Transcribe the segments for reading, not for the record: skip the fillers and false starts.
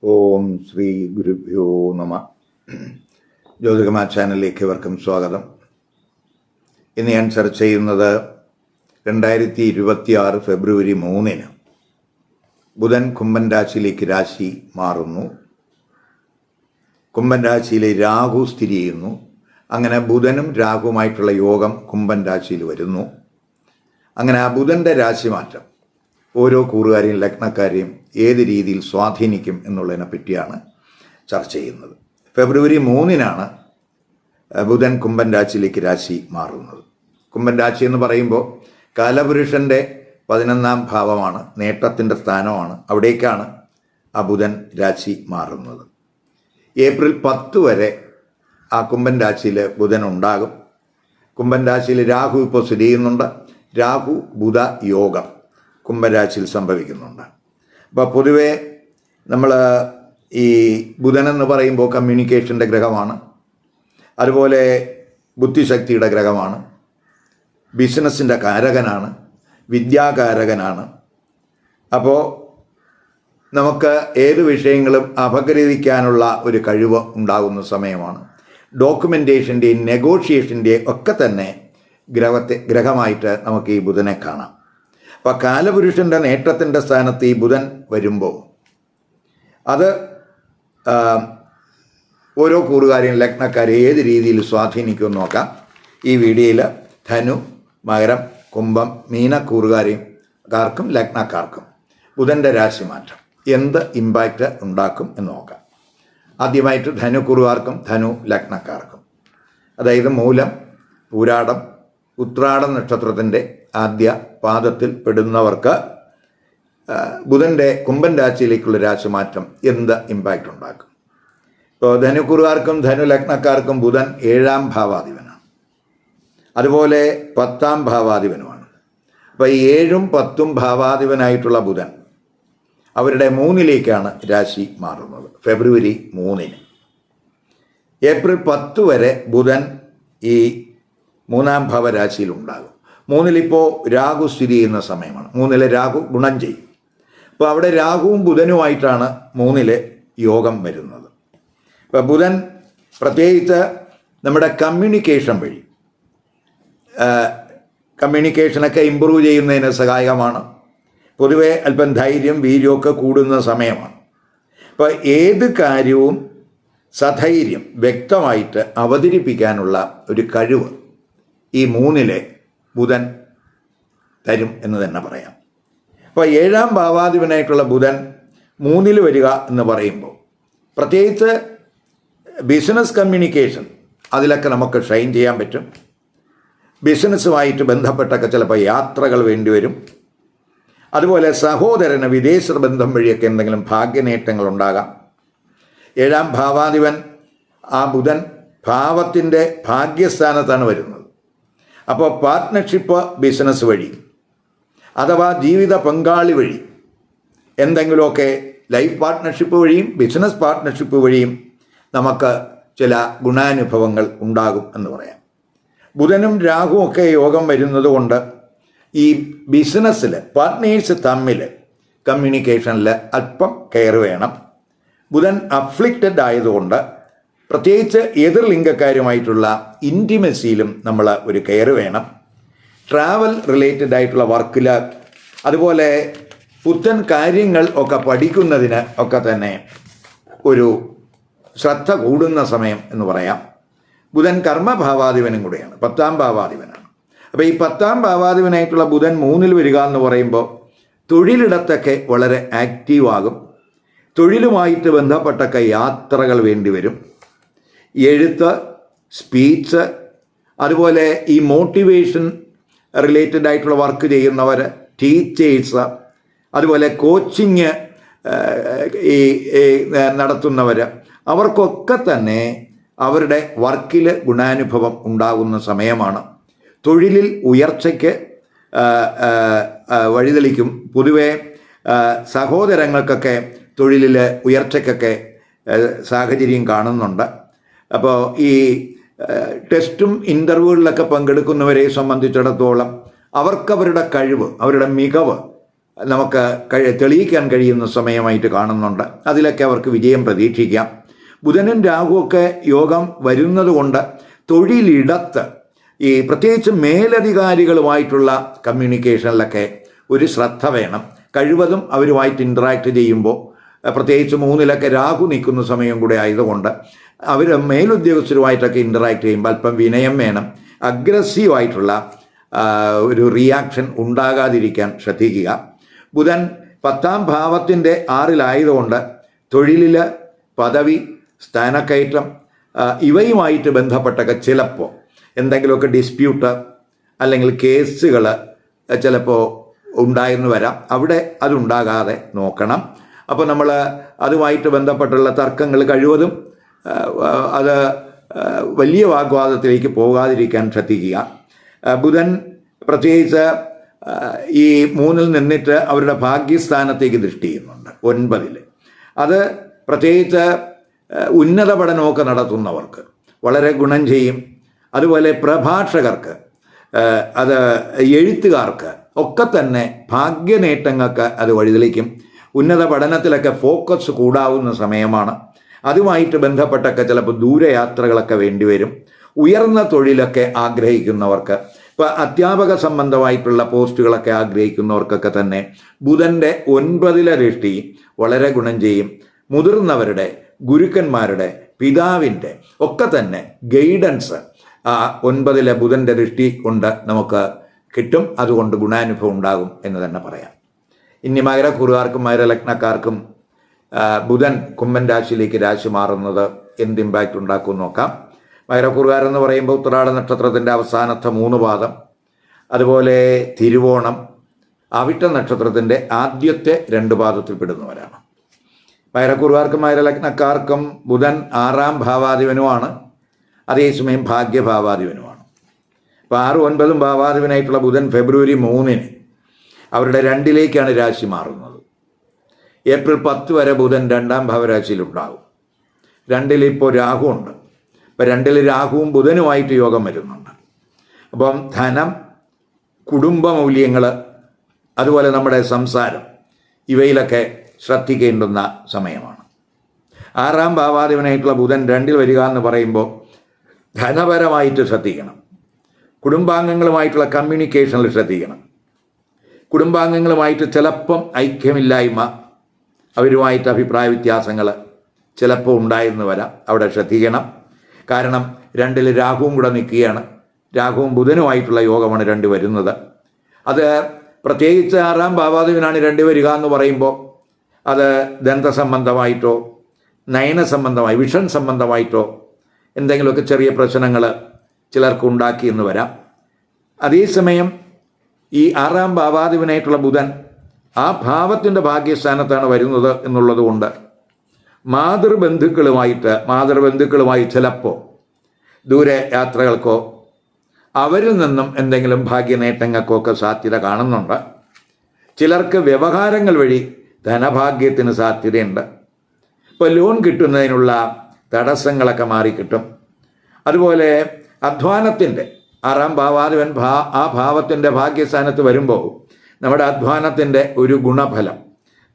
ഓം ശ്രീ ഗുരുഭ്യോ നമ. ജ്യോതികമാ ചാനലിലേക്ക് ഇവർക്കും സ്വാഗതം. ഇന്ന് ഞാൻ ചർച്ച ചെയ്യുന്നത് 2026 ഫെബ്രുവരി 3 ബുധൻ കുംഭൻ രാശിയിലേക്ക് രാശി മാറുന്നു. കുംഭൻ രാശിയിലെ രാഹു സ്ഥിതി ചെയ്യുന്നു. അങ്ങനെ ബുധനും രാഹുവുമായിട്ടുള്ള യോഗം കുംഭൻ രാശിയിൽ വരുന്നു. അങ്ങനെ ആ ബുധൻ്റെ രാശിമാറ്റം ഓരോ കൂറുകാരെയും ലഗ്നക്കാരെയും ഏത് രീതിയിൽ സ്വാധീനിക്കും എന്നുള്ളതിനെ പറ്റിയാണ് ചർച്ച ചെയ്യുന്നത്. ഫെബ്രുവരി 3 ബുധൻ കുംഭൻ രാശിയിലേക്ക് രാശി മാറുന്നത്. കുംഭൻ രാശി എന്ന് പറയുമ്പോൾ കാലപുരുഷൻ്റെ 11ാം ഭാവമാണ്, നേട്ടത്തിൻ്റെ സ്ഥാനമാണ്. അവിടേക്കാണ് ആ ബുധൻ രാശി മാറുന്നത്. ഏപ്രിൽ 10 വരെ ആ കുംഭൻ രാശിയിൽ ബുധൻ ഉണ്ടാകും. കുംഭൻ രാശിയിൽ രാഹു ഇപ്പോൾ സ്ഥിതി ചെയ്യുന്നുണ്ട്. രാഹു ബുധ യോഗം കുംഭരാശിയിൽ സംഭവിക്കുന്നുണ്ട്. അപ്പോൾ പൊതുവേ നമ്മൾ ഈ ബുധനെന്ന് പറയുമ്പോൾ കമ്മ്യൂണിക്കേഷൻ്റെ ഗ്രഹമാണ്, അതുപോലെ ബുദ്ധിശക്തിയുടെ ഗ്രഹമാണ്, ബിസിനസ്സിൻ്റെ കാരകനാണ്, വിദ്യാകാരകനാണ്. അപ്പോൾ നമുക്ക് ഏത് വിഷയങ്ങളും അപഗ്രഥിക്കാനുള്ള ഒരു കഴിവ് ഉണ്ടാകുന്ന സമയമാണ്. ഡോക്യുമെൻറ്റേഷൻ്റെയും നെഗോഷിയേഷൻ്റെയും ഒക്കെ തന്നെ ഗ്രഹമായിട്ട് നമുക്ക് ഈ ബുധനെ കാണാം. അപ്പോൾ കാലപുരുഷൻ്റെ നേട്ടത്തിൻ്റെ സ്ഥാനത്ത് ഈ ബുധൻ വരുമ്പോൾ അത് ഓരോ കൂറുകാരെയും ലഗ്നക്കാരെ ഏത് രീതിയിൽ സ്വാധീനിക്കുമെന്ന് നോക്കാം. ഈ വീഡിയോയിൽ ധനു, മകരം, കുംഭം, മീന കൂറുകാർക്കും ലഗ്നക്കാർക്കും ബുധൻ്റെ രാശിമാറ്റം എന്ത് ഇമ്പാക്റ്റ് ഉണ്ടാക്കും എന്ന് നോക്കാം. ആദ്യമായിട്ട് ധനു കൂറുകാർക്കും ധനു ലഗ്നക്കാർക്കും, അതായത് മൂലം, പൂരാടം, ഉത്രാടം നക്ഷത്രത്തിൻ്റെ ആദ്യ പാദത്തിൽ പെടുന്നവർക്ക് ബുധൻ്റെ കുംഭൻ രാശിയിലേക്കുള്ള രാശിമാറ്റം എന്ത് ഇമ്പാക്റ്റ് ഉണ്ടാക്കും? ഇപ്പോൾ ധനുക്കുറുകാർക്കും ധനു ലഗ്നക്കാർക്കും ബുധൻ 7ാം ഭാവാധിപനാണ്, അതുപോലെ 10ാം ഭാവാധിപനുമാണ്. അപ്പോൾ ഈ 7ഉം 10ഉം ഭാവാധിപനായിട്ടുള്ള ബുധൻ അവരുടെ 3ലേക്കാണ് രാശി മാറുന്നത് ഫെബ്രുവരി 3. ഏപ്രിൽ 10 വരെ ബുധൻ ഈ 3ാം ഭാവരാശിയിൽ ഉണ്ടാകും. 3-ലിപ്പോൾ രാഹു സ്ഥിതി ചെയ്യുന്ന സമയമാണ്. 3-ലെ രാഹു ഗുണം ചെയ്യും. അപ്പോൾ അവിടെ രാഹുവും ബുധനുമായിട്ടാണ് 3-ലെ യോഗം വരുന്നത്. അപ്പോൾ ബുധൻ പ്രത്യേകിച്ച് നമ്മുടെ കമ്മ്യൂണിക്കേഷൻ വഴി കമ്മ്യൂണിക്കേഷനൊക്കെ ഇമ്പ്രൂവ് ചെയ്യുന്നതിന് സഹായകമാണ്. പൊതുവെ അല്പം ധൈര്യം, വീര്യമൊക്കെ കൂടുന്ന സമയമാണ്. അപ്പോൾ ഏത് കാര്യവും സധൈര്യം വ്യക്തമായിട്ട് അവതരിപ്പിക്കാനുള്ള ഒരു കഴിവ് ഈ 3-ലെ ബുധൻ തരും എന്ന് തന്നെ പറയാം. അപ്പോൾ 7ാം ഭാവാധിപനായിട്ടുള്ള ബുധൻ 3-ൽ വരിക എന്ന് പറയുമ്പോൾ പ്രത്യേകിച്ച് ബിസിനസ് കമ്മ്യൂണിക്കേഷൻ അതിലൊക്കെ നമുക്ക് ഷൈൻ ചെയ്യാൻ പറ്റും. ബിസിനസ്സുമായിട്ട് ബന്ധപ്പെട്ടൊക്കെ ചിലപ്പോൾ യാത്രകൾ വേണ്ടിവരും. അതുപോലെ സഹോദരന് വിദേശ ബന്ധം വഴിയൊക്കെ എന്തെങ്കിലും ഭാഗ്യനേട്ടങ്ങൾ ഉണ്ടാകാം. 7ാം ഭാവാധിപൻ ആ ബുധൻ ഭാവത്തിൻ്റെ ഭാഗ്യസ്ഥാനത്താണ് വരുന്നത്. അപ്പോൾ പാർട്ട്ണർഷിപ്പ് ബിസിനസ് വഴി അഥവാ ജീവിത പങ്കാളി വഴി എന്തെങ്കിലുമൊക്കെ ലൈഫ് പാർട്ട്ണർഷിപ്പ് വഴിയും ബിസിനസ് പാർട്ട്ണർഷിപ്പ് വഴിയും നമുക്ക് ചില ഗുണാനുഭവങ്ങൾ ഉണ്ടാകും എന്ന് പറയാം. ബുധനും രാഹുവും ഒക്കെ യോഗം വരുന്നത് കൊണ്ട് ഈ ബിസിനസ്സിൽ പാർട്ട്നേഴ്സ് തമ്മിൽ കമ്മ്യൂണിക്കേഷനിൽ അല്പം കെയർ വേണം. ബുധൻ അഫ്ലിക്റ്റഡ് ആയതുകൊണ്ട് പ്രത്യേകിച്ച് എതിർ ലിംഗക്കാരുമായിട്ടുള്ള ഇൻറ്റിമസിയിലും നമ്മൾ ഒരു കെയർ വേണം. ട്രാവൽ റിലേറ്റഡ് ആയിട്ടുള്ള വർക്കിൽ, അതുപോലെ പുത്തൻ കാര്യങ്ങൾ ഒക്കെ പഠിക്കുന്നതിന് ഒക്കെ തന്നെ ഒരു ശ്രദ്ധ കൂടുന്ന സമയം എന്ന് പറയാം. ബുധൻ കർമ്മഭാവാധിപനും കൂടെയാണ്, 10ാം ഭാവാധിപനാണ്. അപ്പോൾ ഈ 10ാം ഭാവാധിപനായിട്ടുള്ള ബുധൻ 3-ൽ വരിക എന്ന് പറയുമ്പോൾ തൊഴിലിടത്തൊക്കെ വളരെ ആക്റ്റീവാകും. തൊഴിലുമായിട്ട് ബന്ധപ്പെട്ടൊക്കെ യാത്രകൾ വേണ്ടിവരും. എഴുത്ത്, സ്പീച്ച്, അതുപോലെ ഈ മോട്ടിവേഷൻ റിലേറ്റഡ് ആയിട്ടുള്ള വർക്ക് ചെയ്യുന്നവർ, ടീച്ചേഴ്സ്, അതുപോലെ കോച്ചിങ് ഈ നടത്തുന്നവർ, അവർക്കൊക്കെ തന്നെ അവരുടെ വർക്കിൽ ഗുണാനുഭവം ഉണ്ടാകുന്ന സമയമാണ്. തൊഴിലിൽ ഉയർച്ചയ്ക്ക് വഴിതെളിക്കും. പൊതുവെ സഹോദരങ്ങൾക്കൊക്കെ തൊഴിലിൽ ഉയർച്ചയ്ക്കൊക്കെ സാഹചര്യം കാണുന്നുണ്ട്. അപ്പോൾ ഈ ടെസ്റ്റും ഇൻ്റർവ്യൂകളിലൊക്കെ പങ്കെടുക്കുന്നവരെ സംബന്ധിച്ചിടത്തോളം അവർക്കവരുടെ കഴിവ്, അവരുടെ മികവ് നമുക്ക് തെളിയിക്കാൻ കഴിയുന്ന സമയമായിട്ട് കാണുന്നുണ്ട്. അതിലൊക്കെ അവർക്ക് വിജയം പ്രതീക്ഷിക്കാം. ബുധനും രാഹുവൊക്കെ യോഗം വരുന്നത് കൊണ്ട് തൊഴിലിടത്ത് ഈ പ്രത്യേകിച്ച് മേലധികാരികളുമായിട്ടുള്ള കമ്മ്യൂണിക്കേഷനിലൊക്കെ ഒരു ശ്രദ്ധ വേണം. കഴിവതും അവരുമായിട്ട് ഇൻറ്ററാക്ട് ചെയ്യുമ്പോൾ, പ്രത്യേകിച്ച് 3-ലൊക്കെ രാഹു നിൽക്കുന്ന സമയം കൂടെ ആയതുകൊണ്ട് അവർ മേലുദ്യോഗസ്ഥരുമായിട്ടൊക്കെ ഇൻറ്ററാക്ട് ചെയ്യുമ്പോൾ അല്പം വിനയം വേണം. അഗ്രസീവായിട്ടുള്ള ഒരു റിയാക്ഷൻ ഉണ്ടാകാതിരിക്കാൻ ശ്രദ്ധിക്കുക. ബുധൻ 10-ാം ഭാവത്തിൻ്റെ 6-ലായതുകൊണ്ട് തൊഴിലിൽ പദവി, സ്ഥാനക്കയറ്റം ഇവയുമായിട്ട് ബന്ധപ്പെട്ടൊക്കെ ചിലപ്പോൾ എന്തെങ്കിലുമൊക്കെ ഡിസ്പ്യൂട്ട് അല്ലെങ്കിൽ കേസുകൾ ചിലപ്പോൾ ഉണ്ടായെന്ന് വരാം. അവിടെ അതുണ്ടാകാതെ നോക്കണം. അപ്പോൾ നമ്മൾ അതുമായിട്ട് ബന്ധപ്പെട്ടുള്ള തർക്കങ്ങൾ കഴിവതും അത് വലിയ വാഗ്വാദത്തിലേക്ക് പോകാതിരിക്കാൻ ശ്രദ്ധിക്കുക. ബുധൻ പ്രത്യേകിച്ച് ഈ 3-ൽ നിന്നിട്ട് അവരുടെ ഭാഗ്യസ്ഥാനത്തേക്ക് ദൃഷ്ടി ചെയ്യുന്നുണ്ട് 9-ൽ. അത് പ്രത്യേകിച്ച് ഉന്നത പഠനമൊക്കെ നടത്തുന്നവർക്ക് വളരെ ഗുണം ചെയ്യും. അതുപോലെ പ്രഭാഷകർക്ക്, അത് എഴുത്തുകാർക്ക് ഒക്കെ തന്നെ ഭാഗ്യനേട്ടങ്ങൾക്ക് അത് വഴിതെളിക്കും. ഉന്നത പഠനത്തിലൊക്കെ ഫോക്കസ് കൂടാവുന്ന സമയമാണ്. അതുമായിട്ട് ബന്ധപ്പെട്ടൊക്കെ ചിലപ്പോൾ ദൂരയാത്രകളൊക്കെ വേണ്ടിവരും. ഉയർന്ന തൊഴിലൊക്കെ ആഗ്രഹിക്കുന്നവർക്ക്, ഇപ്പോൾ അധ്യാപക സംബന്ധമായിട്ടുള്ള പോസ്റ്റുകളൊക്കെ ആഗ്രഹിക്കുന്നവർക്കൊക്കെ തന്നെ ബുധൻ്റെ 9-ലെ ദൃഷ്ടി വളരെ ഗുണം ചെയ്യും. മുതിർന്നവരുടെ, ഗുരുക്കന്മാരുടെ, പിതാവിൻ്റെ ഒക്കെ തന്നെ ഗൈഡൻസ് ആ 9-ലെ ബുധൻ്റെ ദൃഷ്ടി കൊണ്ട് നമുക്ക് കിട്ടും. അതുകൊണ്ട് ഗുണാനുഭവം ഉണ്ടാകും എന്ന് തന്നെ പറയാം. ഇനി മകരക്കൂറുകാർക്കും മകരലഗ്നക്കാർക്കും ബുധൻ കുംഭൻ രാശിയിലേക്ക് രാശി മാറുന്നത് എന്ത് ഇമ്പാക്റ്റ് ഉണ്ടാക്കും നോക്കാം. മകരക്കൂറുകാരെന്ന് പറയുമ്പോൾ ഉത്രാട നക്ഷത്രത്തിൻ്റെ അവസാനത്തെ 3 പാദം, അതുപോലെ തിരുവോണം, അവിട്ട നക്ഷത്രത്തിൻ്റെ ആദ്യത്തെ 2 പാദത്തിൽ പെടുന്നവരാണ്. മകരക്കൂറുകാർക്കും മകരലഗ്നക്കാർക്കും ബുധൻ 6-ാം ഭാവാധിപനുമാണ്, അതേസമയം ഭാഗ്യഭാവാധിപനുമാണ്. അപ്പോൾ 6, 9 ഭാവാധിപനായിട്ടുള്ള ബുധൻ ഫെബ്രുവരി 3-ന് അവരുടെ 2-ലേക്കാണ് രാശി മാറുന്നത്. ഏപ്രിൽ 10 വരെ ബുധൻ 2-ാം ഭാവരാശിയിലുണ്ടാകും. 2-ൽ ഇപ്പോൾ രാഹു ഉണ്ട്. ഇപ്പോൾ 2-ൽ രാഹുവും ബുധനുമായിട്ട് യോഗം വരുന്നുണ്ട്. അപ്പം ധനം, കുടുംബ മൂല്യങ്ങൾ, അതുപോലെ നമ്മുടെ സംസാരം, ഇവയിലൊക്കെ ശ്രദ്ധിക്കേണ്ടുന്ന സമയമാണ്. 6-ാം ഭാവാധിപനായിട്ടുള്ള ബുധൻ 2-ൽ വരിക എന്ന് പറയുമ്പോൾ ധനപരമായിട്ട് ശ്രദ്ധിക്കണം. കുടുംബാംഗങ്ങളുമായിട്ടുള്ള കമ്മ്യൂണിക്കേഷനിൽ ശ്രദ്ധിക്കണം. കുടുംബാംഗങ്ങളുമായിട്ട് ചിലപ്പം ഐക്യമില്ലായ്മ, അവരുമായിട്ട് അഭിപ്രായ വ്യത്യാസങ്ങൾ ചിലപ്പോൾ ഉണ്ടായെന്ന് വരാം. അവിടെ ശ്രദ്ധിക്കണം. കാരണം 2-ൽ രാഹുവും കൂടെ നിൽക്കുകയാണ്. രാഹുവും ബുധനുമായിട്ടുള്ള യോഗമാണ് 2 വരുന്നത്. അത് പ്രത്യേകിച്ച് 6-ാം ഭാവാധിപനാണ് 2 വരിക എന്ന് പറയുമ്പോൾ അത് ദന്തസംബന്ധമായിട്ടോ നയന സംബന്ധമായി വിഷൻ സംബന്ധമായിട്ടോ എന്തെങ്കിലുമൊക്കെ ചെറിയ പ്രശ്നങ്ങൾ ചിലർക്ക് ഉണ്ടാക്കിയെന്ന് വരാം. അതേസമയം ഈ 6-ാം ഭാവാധിപനായിട്ടുള്ള ബുധൻ ആ ഭാവത്തിൻ്റെ ഭാഗ്യസ്ഥാനത്താണ് വരുന്നത് എന്നുള്ളത് കൊണ്ട് മാതൃബന്ധുക്കളുമായി ചിലപ്പോൾ ദൂരെ യാത്രകൾക്കോ അവരിൽ നിന്നും എന്തെങ്കിലും ഭാഗ്യനേട്ടങ്ങൾക്കോ ഒക്കെ സാധ്യത കാണുന്നുണ്ട്. ചിലർക്ക് വ്യവഹാരങ്ങൾ വഴി ധനഭാഗ്യത്തിന് സാധ്യതയുണ്ട്. ഇപ്പോൾ ലോൺ കിട്ടുന്നതിനുള്ള തടസ്സങ്ങളൊക്കെ മാറിക്കിട്ടും. അതുപോലെ അധ്വാനത്തിൻ്റെ 6-ാം ഭാവാധിപൻ ആ ഭാവത്തിൻ്റെ ഭാഗ്യസ്ഥാനത്ത് വരുമ്പോൾ നമ്മുടെ അധ്വാനത്തിൻ്റെ ഒരു ഗുണഫലം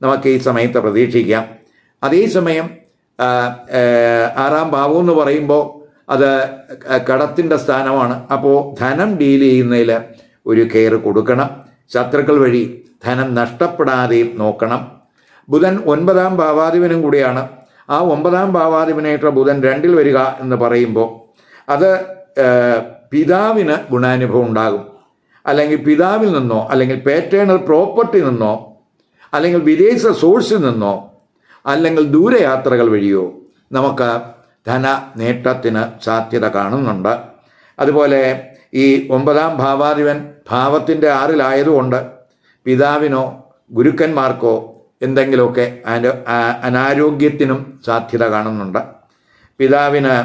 നമുക്ക് ഈ സമയത്ത് പ്രതീക്ഷിക്കാം. അതേസമയം 6-ാം ഭാവം എന്ന് പറയുമ്പോൾ അത് കടത്തിൻ്റെ സ്ഥാനമാണ്. അപ്പോൾ ധനം ഡീൽ ചെയ്യുന്നതിൽ ഒരു കെയർ കൊടുക്കണം. ശത്രുക്കൾ വഴി ധനം നഷ്ടപ്പെടാതെയും നോക്കണം. ബുധൻ 9-ാം ഭാവാധിപനും കൂടിയാണ്. ആ 9-ാം ഭാവാധിപനായിട്ടുള്ള ബുധൻ 2-ൽ വരിക എന്ന് പറയുമ്പോൾ അത് പിതാവിന് ഗുണാനുഭവം ഉണ്ടാകും. അല്ലെങ്കിൽ പിതാവിൽ നിന്നോ, അല്ലെങ്കിൽ പേറ്റേണൽ പ്രോപ്പർട്ടി നിന്നോ, അല്ലെങ്കിൽ വിദേശ സോഴ്സിൽ നിന്നോ, അല്ലെങ്കിൽ ദൂരയാത്രകൾ വഴിയോ നമുക്ക് ധന നേട്ടത്തിന് സാധ്യത കാണുന്നുണ്ട്. അതുപോലെ ഈ 9-ാം ഭാവാധിപൻ ഭാവത്തിൻ്റെ 6-ലായതുകൊണ്ട് പിതാവിനോ ഗുരുക്കന്മാർക്കോ എന്തെങ്കിലുമൊക്കെ അനാരോഗ്യത്തിനും സാധ്യത കാണുന്നുണ്ട്. പിതാവിന്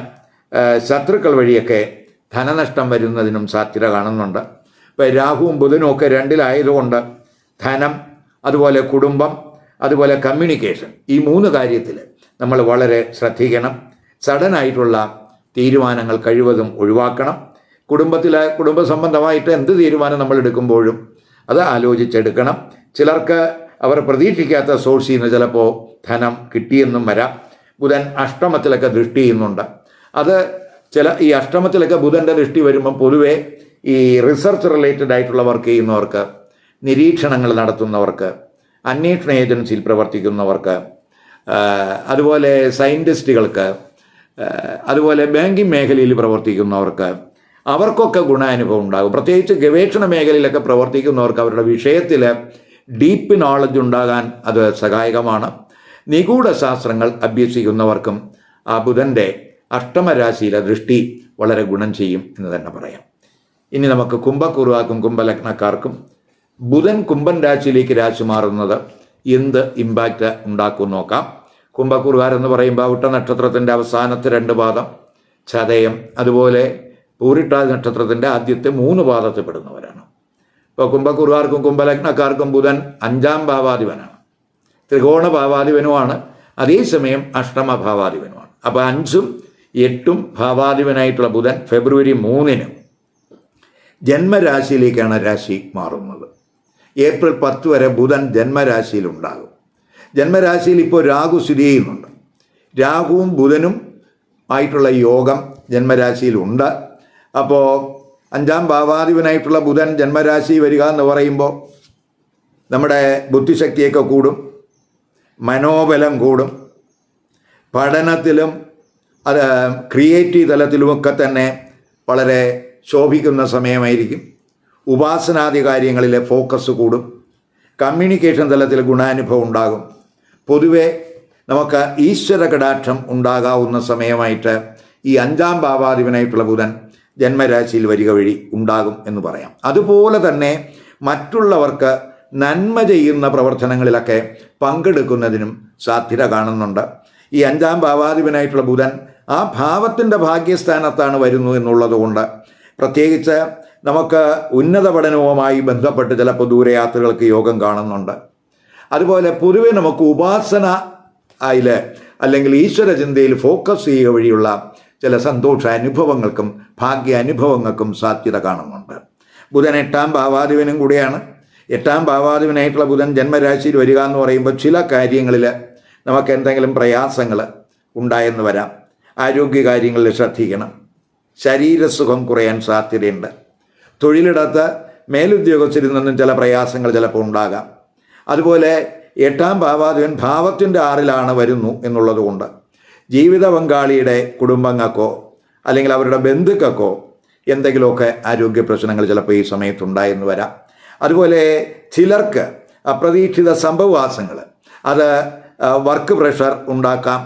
ശത്രുക്കൾ വഴിയൊക്കെ ധനനഷ്ടം വരുന്നതിനും സാധ്യത കാണുന്നുണ്ട്. ഇപ്പോൾ രാഹുവും ബുധനും ഒക്കെ 2-ലായതുകൊണ്ട് ധനം, അതുപോലെ കുടുംബം, അതുപോലെ കമ്മ്യൂണിക്കേഷൻ, ഈ 3 കാര്യത്തിൽ നമ്മൾ വളരെ ശ്രദ്ധിക്കണം. സഡനായിട്ടുള്ള തീരുമാനങ്ങൾ കഴിവതും ഒഴിവാക്കണം. കുടുംബ സംബന്ധമായിട്ട് എന്ത് തീരുമാനം നമ്മൾ എടുക്കുമ്പോഴും അത് ആലോചിച്ചെടുക്കണം. ചിലർക്ക് അവർ പ്രതീക്ഷിക്കാത്ത സോഴ്സിൽ നിന്ന് ചിലപ്പോൾ ധനം കിട്ടിയെന്നും വരാം. ബുധൻ അഷ്ടമത്തിലൊക്കെ ദൃഷ്ടി ചെയ്യുന്നുണ്ട്. അത് ഈ അഷ്ടമത്തിലൊക്കെ ബുധൻ്റെ ദൃഷ്ടി വരുമ്പം പൊതുവെ ഈ റിസർച്ച് റിലേറ്റഡ് ആയിട്ടുള്ള വർക്ക് ചെയ്യുന്നവർക്ക്, നിരീക്ഷണങ്ങൾ നടത്തുന്നവർക്ക്, അന്വേഷണ ഏജൻസിയിൽ പ്രവർത്തിക്കുന്നവർക്ക്, അതുപോലെ സയൻറ്റിസ്റ്റുകൾക്ക്, അതുപോലെ ബാങ്കിങ് മേഖലയിൽ പ്രവർത്തിക്കുന്നവർക്ക്, അവർക്കൊക്കെ ഗുണാനുഭവം ഉണ്ടാകും. പ്രത്യേകിച്ച് ഗവേഷണ മേഖലയിലൊക്കെ പ്രവർത്തിക്കുന്നവർക്ക് അവരുടെ വിഷയത്തിൽ ഡീപ്പ് നോളജ് ഉണ്ടാകാൻ അത് സഹായകമാണ്. നിഗൂഢ ശാസ്ത്രങ്ങൾ അഭ്യസിക്കുന്നവർക്കും ആ ബുധൻ്റെ അഷ്ടമരാശിയിലെ ദൃഷ്ടി വളരെ ഗുണം ചെയ്യും എന്ന് തന്നെ പറയാം. ഇനി നമുക്ക് കുംഭക്കൂറുകാർക്കും കുംഭലഗ്നക്കാർക്കും ബുധൻ കുംഭൻ രാശിയിലേക്ക് രാശി മാറുന്നത് എന്ത് ഇമ്പാക്റ്റ് ഉണ്ടാക്കും നോക്കാം. കുംഭക്കൂറുകാരെന്ന് പറയുമ്പോൾ ഉട്ട നക്ഷത്രത്തിൻ്റെ അവസാനത്തെ 2 പാദം, ചതയം, അതുപോലെ പൂരിട്ടാതി നക്ഷത്രത്തിൻ്റെ ആദ്യത്തെ 3 പാദത്തിൽ പെടുന്നവരാണ്. ഇപ്പോൾ കുംഭക്കൂറുകാർക്കും കുംഭലഗ്നക്കാർക്കും ബുധൻ 5ാം ഭാവാധിപനാണ്, ത്രികോണ ഭാവാധിപനുമാണ്, അതേസമയം അഷ്ടമ ഭാവാധിപനുമാണ്. അപ്പോൾ 5ഉം 8ഉം ഭാവാധിപനായിട്ടുള്ള ബുധൻ ഫെബ്രുവരി 3-ന് ജന്മരാശിയിലേക്കാണ് രാശി മാറുന്നത്. ഏപ്രിൽ 10 വരെ ബുധൻ ജന്മരാശിയിലുണ്ടാകും. ജന്മരാശിയിൽ ഇപ്പോൾ രാഹു സ്ഥിതി ചെയ്യുന്നുണ്ട്. രാഹുവും ബുധനും ആയിട്ടുള്ള യോഗം ജന്മരാശിയിലുണ്ട്. അപ്പോൾ 5ാം ഭാവാധിപനായിട്ടുള്ള ബുധൻ ജന്മരാശി വരിക എന്ന് പറയുമ്പോൾ നമ്മുടെ ബുദ്ധിശക്തിയൊക്കെ കൂടും, മനോബലം കൂടും, പഠനത്തിലും അത് ക്രിയേറ്റീവ് തലത്തിലുമൊക്കെ തന്നെ വളരെ ശോഭിക്കുന്ന സമയമായിരിക്കും. ഉപാസനാദി കാര്യങ്ങളിലെ ഫോക്കസ് കൂടും, കമ്മ്യൂണിക്കേഷൻ തലത്തിൽ ഗുണാനുഭവം ഉണ്ടാകും. പൊതുവെ നമുക്ക് ഈശ്വര കടാക്ഷം ഉണ്ടാകാവുന്ന സമയമായിട്ട് ഈ 5ാം ഭാവാധിപനായിട്ടുള്ള ബുധൻ ജന്മരാശിയിൽ വരിക വഴി ഉണ്ടാകും എന്ന് പറയാം. അതുപോലെ തന്നെ മറ്റുള്ളവർക്ക് നന്മ ചെയ്യുന്ന പ്രവർത്തനങ്ങളിലൊക്കെ പങ്കെടുക്കുന്നതിനും സാധ്യത കാണുന്നുണ്ട്. ഈ 5ാം ഭാവാധിപനായിട്ടുള്ള ബുധൻ ആ ഭാവത്തിൻ്റെ ഭാഗ്യസ്ഥാനത്താണ് വരുന്നു എന്നുള്ളത് കൊണ്ട് പ്രത്യേകിച്ച് നമുക്ക് ഉന്നത പഠനവുമായി ബന്ധപ്പെട്ട് ചിലപ്പോൾ ദൂരയാത്രകൾക്ക് യോഗം കാണുന്നുണ്ട്. അതുപോലെ പൊതുവെ നമുക്ക് ഉപാസന അല്ലെങ്കിൽ ഈശ്വര ചിന്തയിൽ ഫോക്കസ് ചെയ്യുക വഴിയുള്ള ചില സന്തോഷ അനുഭവങ്ങൾക്കും ഭാഗ്യ അനുഭവങ്ങൾക്കും സാധ്യത കാണുന്നുണ്ട്. ബുധൻ 8ാം ഭാവാധിപനും കൂടിയാണ്. 8ാം ഭാവാധിപനായിട്ടുള്ള ബുധൻ ജന്മരാശിയിൽ വരിക എന്ന് പറയുമ്പോൾ ചില കാര്യങ്ങളിൽ നമുക്ക് എന്തെങ്കിലും പ്രയാസങ്ങൾ ഉണ്ടായെന്ന് വരാം. ആരോഗ്യകാര്യങ്ങളിൽ ശ്രദ്ധിക്കണം. ശരീരസുഖം കുറയാൻ സാധ്യതയുണ്ട്. തൊഴിലിടത്ത് മേലുദ്യോഗസ്ഥരിൽ നിന്നും ചില പ്രയാസങ്ങൾ ചിലപ്പോൾ ഉണ്ടാകാം. അതുപോലെ 8ാം ഭാവാധിപൻ ഭാവത്തിൻ്റെ 6-ലാണ് വരുന്നു എന്നുള്ളത് കൊണ്ട് ജീവിത പങ്കാളിയുടെ കുടുംബങ്ങൾക്കോ അല്ലെങ്കിൽ അവരുടെ ബന്ധുക്കൾക്കോ എന്തെങ്കിലുമൊക്കെ ആരോഗ്യ പ്രശ്നങ്ങൾ ചിലപ്പോൾ ഈ സമയത്തുണ്ടായെന്ന് വരാം. അതുപോലെ ചിലർക്ക് അപ്രതീക്ഷിത സംഭവവാസങ്ങൾ, അത് വർക്ക് പ്രഷർ ഉണ്ടാക്കാം.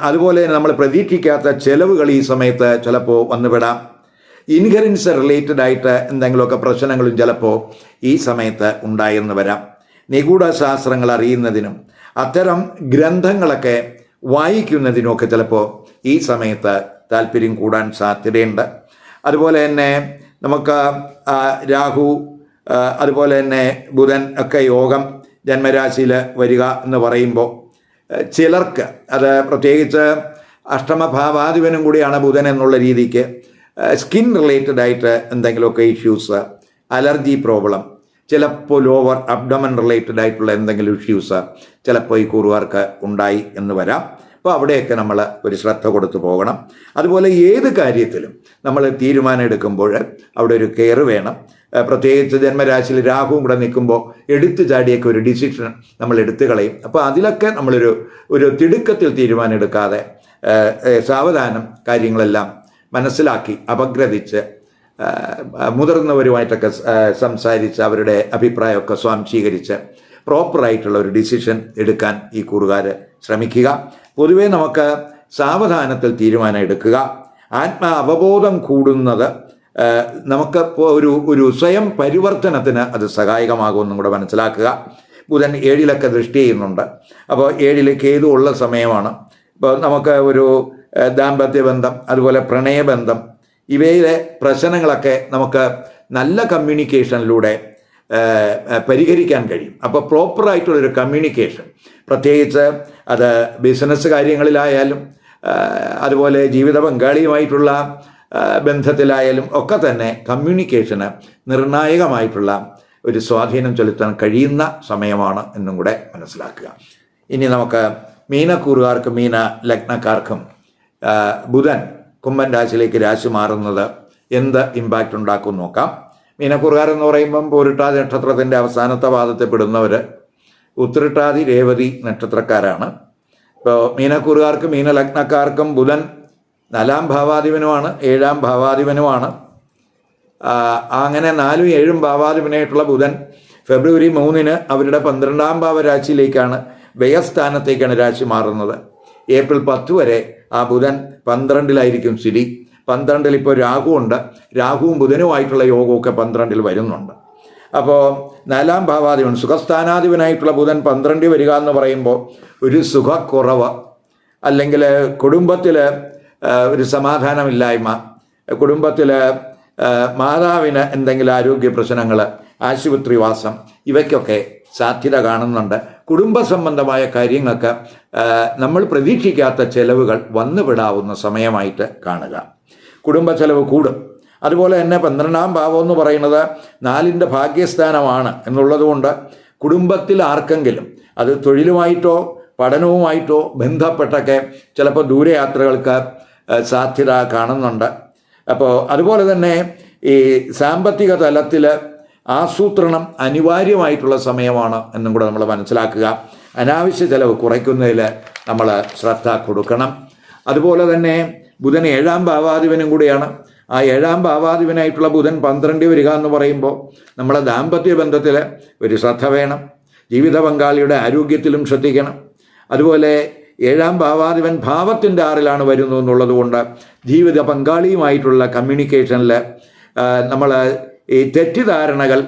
അതുപോലെ തന്നെ നമ്മൾ പ്രതീക്ഷിക്കാത്ത ചെലവുകൾ ഈ സമയത്ത് ചിലപ്പോൾ വന്നുവിടാം. ഇൻഹെറിൻസ് റിലേറ്റഡ് ആയിട്ട് എന്തെങ്കിലുമൊക്കെ പ്രശ്നങ്ങളും ചിലപ്പോൾ ഈ സമയത്ത് ഉണ്ടായെന്ന് വരാം. നിഗൂഢ ശാസ്ത്രങ്ങൾ അറിയുന്നതിനും അത്തരം ഗ്രന്ഥങ്ങളൊക്കെ വായിക്കുന്നതിനുമൊക്കെ ചിലപ്പോൾ ഈ സമയത്ത് താല്പര്യം കൂടാൻ സാധ്യതയുണ്ട്. അതുപോലെ തന്നെ നമുക്ക് രാഹു, അതുപോലെ തന്നെ ബുധൻ ഒക്കെ യോഗം ജന്മരാശിയിൽ വരിക എന്ന് പറയുമ്പോൾ ചിലർക്ക്, അത് പ്രത്യേകിച്ച് അഷ്ടമഭാവാധിപനും കൂടിയാണ് ബുധൻ എന്നുള്ള രീതിക്ക്, സ്കിൻ റിലേറ്റഡ് ആയിട്ട് എന്തെങ്കിലുമൊക്കെ ഇഷ്യൂസ്, അലർജി പ്രോബ്ലം, ചിലപ്പോൾ ലോവർ അബ്ഡമൻ റിലേറ്റഡ് ആയിട്ടുള്ള എന്തെങ്കിലും ഇഷ്യൂസ് ചിലപ്പോൾ ഈ കൂറുകാർക്ക് ഉണ്ടായി എന്ന് വരാം. അപ്പോൾ അവിടെയൊക്കെ നമ്മൾ ഒരു ശ്രദ്ധ കൊടുത്തു പോകണം. അതുപോലെ ഏത് കാര്യത്തിലും നമ്മൾ തീരുമാനം എടുക്കുമ്പോൾ അവിടെ ഒരു കെയർ വേണം. പ്രത്യേകിച്ച് ജന്മരാശിയിൽ രാഹുവും കൂടെ നിൽക്കുമ്പോൾ എടുത്തു ചാടിയൊക്കെ ഒരു ഡിസിഷൻ നമ്മൾ എടുത്തു കളയും. അപ്പോൾ അതിലൊക്കെ നമ്മളൊരു തിടുക്കത്തിൽ തീരുമാനം എടുക്കാതെ സാവധാനം കാര്യങ്ങളെല്ലാം മനസ്സിലാക്കി അപഗ്രഥിച്ച് മുതിർന്നവരുമായിട്ടൊക്കെ സംസാരിച്ച് അവരുടെ അഭിപ്രായമൊക്കെ സ്വാംശീകരിച്ച് പ്രോപ്പറായിട്ടുള്ള ഒരു ഡിസിഷൻ എടുക്കാൻ ഈ കൂറുകാർ ശ്രമിക്കുക. പൊതുവേ നമുക്ക് സാവധാനത്തിൽ തീരുമാനം എടുക്കുക. അവബോധം കൂടുന്നത് നമുക്ക് ഒരു സ്വയം പരിവർത്തനത്തിന് അത് സഹായകമാകുമെന്നും കൂടെ മനസ്സിലാക്കുക. ബുധൻ 7-ലൊക്കെ ദൃഷ്ടി ചെയ്യുന്നുണ്ട്. അപ്പോൾ 7-ൽ കേതു ഉള്ള സമയമാണ്. ഇപ്പോൾ നമുക്ക് ഒരു ദാമ്പത്യ ബന്ധം, അതുപോലെ പ്രണയബന്ധം, ഇവയിലെ പ്രശ്നങ്ങളൊക്കെ നമുക്ക് നല്ല കമ്മ്യൂണിക്കേഷനിലൂടെ പരിഹരിക്കാൻ കഴിയും. അപ്പോൾ പ്രോപ്പറായിട്ടുള്ളൊരു കമ്മ്യൂണിക്കേഷൻ, പ്രത്യേകിച്ച് അത് ബിസിനസ് കാര്യങ്ങളിലായാലും അതുപോലെ ജീവിത പങ്കാളിയുമായിട്ടുള്ള ബന്ധത്തിലായാലും ഒക്കെ തന്നെ കമ്മ്യൂണിക്കേഷന് നിർണായകമായിട്ടുള്ള ഒരു സ്വാധീനം ചെലുത്താൻ കഴിയുന്ന സമയമാണ് എന്നും കൂടെ മനസ്സിലാക്കുക. ഇനി നമുക്ക് മീനക്കൂറുകാർക്കും മീന ലഗ്നക്കാർക്കും ബുധൻ കുംഭൻ രാശിയിലേക്ക് രാശി മാറുന്നത് എന്ത് ഇമ്പാക്റ്റ് ഉണ്ടാക്കും നോക്കാം. മീനക്കൂറുകാരെന്ന് പറയുമ്പം പൂരിട്ടാതി നക്ഷത്രത്തിൻ്റെ അവസാനത്തെ പാദത്തിൽ പെടുന്നവർ ഉത്രട്ടാതി രേവതി നക്ഷത്രക്കാരാണ്. ഇപ്പോൾ മീനക്കൂറുകാർക്കും മീനലഗ്നക്കാർക്കും ബുധൻ 4-ാം ഭാവാധിപനുമാണ്, 7-ാം ഭാവാധിപനുമാണ്. അങ്ങനെ 4ഉം 7ഉം ഭാവാധിപനായിട്ടുള്ള ബുധൻ ഫെബ്രുവരി 3-ന് അവരുടെ 12-ാം ഭാവരാശിയിലേക്കാണ്, വ്യയസ്ഥാനത്തേക്കാണ് രാശി മാറുന്നത്. ഏപ്രിൽ 10 വരെ ആ ബുധൻ 12-ലായിരിക്കും സ്ഥിതി. 12-ൽ ഇപ്പോൾ രാഹുവുണ്ട്. രാഹുവും ബുധനുമായിട്ടുള്ള യോഗമൊക്കെ 12-ൽ വരുന്നുണ്ട്. അപ്പോൾ 4-ാം ഭാവാധിപൻ സുഖസ്ഥാനാധിപനായിട്ടുള്ള ബുധൻ 12 വരിക എന്ന് പറയുമ്പോൾ ഒരു സുഖക്കുറവ്, അല്ലെങ്കിൽ കുടുംബത്തിൽ ഒരു സമാധാനമില്ലായ്മ, കുടുംബത്തിൽ മാതാവിന് എന്തെങ്കിലും ആരോഗ്യ പ്രശ്നങ്ങൾ, ആശുപത്രിവാസം, ഇവയ്ക്കൊക്കെ സാധ്യത കാണുന്നുണ്ട്. കുടുംബ സംബന്ധമായ കാര്യങ്ങൾക്ക് നമ്മൾ പ്രതീക്ഷിക്കാത്ത ചെലവുകൾ വന്നുവിടാവുന്ന സമയമായിട്ട് കാണുക. കുടുംബ ചെലവ് കൂടും. അതുപോലെ തന്നെ 12-ാം ഭാവം എന്ന് പറയുന്നത് 4ൻ്റെ ഭാഗ്യസ്ഥാനമാണ് എന്നുള്ളതുകൊണ്ട് കുടുംബത്തിൽ ആർക്കെങ്കിലും അത് തൊഴിലുമായിട്ടോ പഠനവുമായിട്ടോ ബന്ധപ്പെട്ടൊക്കെ ചിലപ്പോൾ ദൂരയാത്രകൾക്ക് സാധ്യത കാണുന്നുണ്ട്. അപ്പോൾ അതുപോലെ തന്നെ ഈ സാമ്പത്തിക തലത്തിൽ ആസൂത്രണം അനിവാര്യമായിട്ടുള്ള സമയമാണ് എന്നും കൂടെ നമ്മൾ മനസ്സിലാക്കുക. അനാവശ്യ ചെലവ് കുറയ്ക്കുന്നതിൽ നമ്മൾ ശ്രദ്ധ കൊടുക്കണം. അതുപോലെ തന്നെ ബുധൻ 7-ാം ഭാവാധിപനും കൂടിയാണ്. ആ 7-ാം ഭാവാധിപനായിട്ടുള്ള ബുധൻ 12 വരിക എന്ന് പറയുമ്പോൾ നമ്മളെ ദാമ്പത്യ ബന്ധത്തിൽ ഒരു ശ്രദ്ധ വേണം. ജീവിത പങ്കാളിയുടെ ആരോഗ്യത്തിലും ശ്രദ്ധിക്കണം. അതുപോലെ 7-ാം ഭാവാധിപൻ ഭാവത്തിൻ്റെ 6-ലാണ് വരുന്നു എന്നുള്ളത് കൊണ്ട് ജീവിത പങ്കാളിയുമായിട്ടുള്ള കമ്മ്യൂണിക്കേഷനിൽ നമ്മൾ ഈ തെറ്റിദ്ധാരണകൾ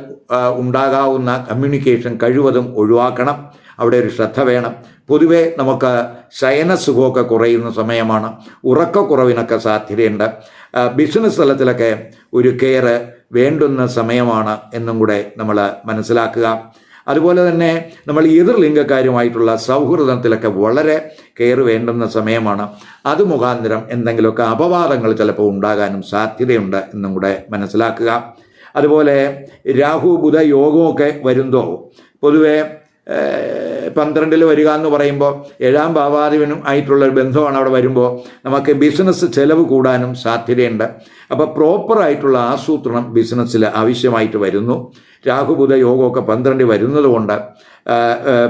ഉണ്ടാകാവുന്ന കമ്മ്യൂണിക്കേഷൻ കഴിവതും ഒഴിവാക്കണം. അവിടെ ഒരു ശ്രദ്ധ വേണം. പൊതുവേ നമുക്ക് ശയനസുഖമൊക്കെ കുറയുന്ന സമയമാണ്. ഉറക്കക്കുറവിനൊക്കെ സാധ്യതയുണ്ട്. ബിസിനസ് തലത്തിലൊക്കെ ഒരു കെയർ വേണ്ടുന്ന സമയമാണ് എന്നും കൂടെ നമ്മൾ മനസ്സിലാക്കുക. അതുപോലെ തന്നെ നമ്മൾ എതിർലിംഗക്കാരുമായിട്ടുള്ള സൗഹൃദത്തിലൊക്കെ വളരെ കെയർ വേണ്ടുന്ന സമയമാണ്. അത് മുഖാന്തരം എന്തെങ്കിലുമൊക്കെ അപവാദങ്ങൾ ചിലപ്പോൾ ഉണ്ടാകാനും സാധ്യതയുണ്ട് എന്നും കൂടെ മനസ്സിലാക്കുക. അതുപോലെ രാഹു ബുധ യോഗമൊക്കെ വരുമ്പോൾ പൊതുവെ 12-ൽ വരിക എന്ന് പറയുമ്പോൾ 7-ാം ഭാവാധിപനും ആയിട്ടുള്ളൊരു ബന്ധമാണ് അവിടെ വരുമ്പോൾ നമുക്ക് ബിസിനസ് ചെലവ് കൂടാനും സാധ്യതയുണ്ട്. അപ്പോൾ പ്രോപ്പറായിട്ടുള്ള ആസൂത്രണം ബിസിനസ്സിൽ ആവശ്യമായിട്ട് വരുന്നു. രാഹുബുധ യോഗമൊക്കെ 12 വരുന്നത് കൊണ്ട്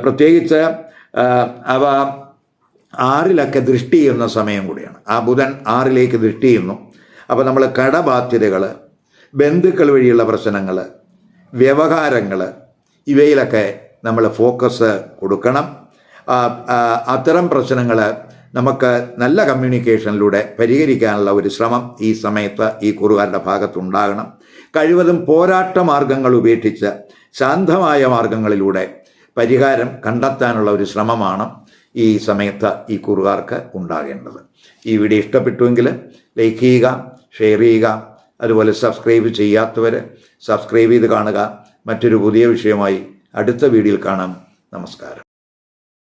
പ്രത്യേകിച്ച് അവ 6-ലൊക്കെ ദൃഷ്ടി ചെയ്യുന്ന സമയം കൂടിയാണ്. ആ ബുധൻ 6-ലേക്ക് ദൃഷ്ടി ചെയ്യുന്നു. അപ്പോൾ നമ്മൾ കടബാധ്യതകൾ, ബന്ധുക്കൾ വഴിയുള്ള പ്രശ്നങ്ങൾ, വ്യവഹാരങ്ങൾ, ഇവയിലൊക്കെ നമ്മൾ ഫോക്കസ് കൊടുക്കണം. അത്തരം പ്രശ്നങ്ങൾ നമുക്ക് നല്ല കമ്മ്യൂണിക്കേഷനിലൂടെ പരിഹരിക്കാനുള്ള ഒരു ശ്രമം ഈ സമയത്ത് ഈ കുറുകാരുടെ ഭാഗത്തുണ്ടാകണം. കഴിവതും പോരാട്ട മാർഗങ്ങൾ ഉപേക്ഷിച്ച് ശാന്തമായ മാർഗങ്ങളിലൂടെ പരിഹാരം കണ്ടെത്താനുള്ള ഒരു ശ്രമമാണ് ഈ സമയത്ത് ഈ കുറുകാർക്ക് ഉണ്ടാകേണ്ടത്. ഈ വീഡിയോ ഇഷ്ടപ്പെട്ടുവെങ്കിൽ ലൈക്ക് ചെയ്യുക, ഷെയർ ചെയ്യുക. അതുപോലെ സബ്സ്ക്രൈബ് ചെയ്യാത്തവർ സബ്സ്ക്രൈബ് ചെയ്ത് കാണുക. മറ്റൊരു പുതിയ വിഷയമായി അടുത്ത വീഡിയോയിൽ കാണാം. നമസ്കാരം.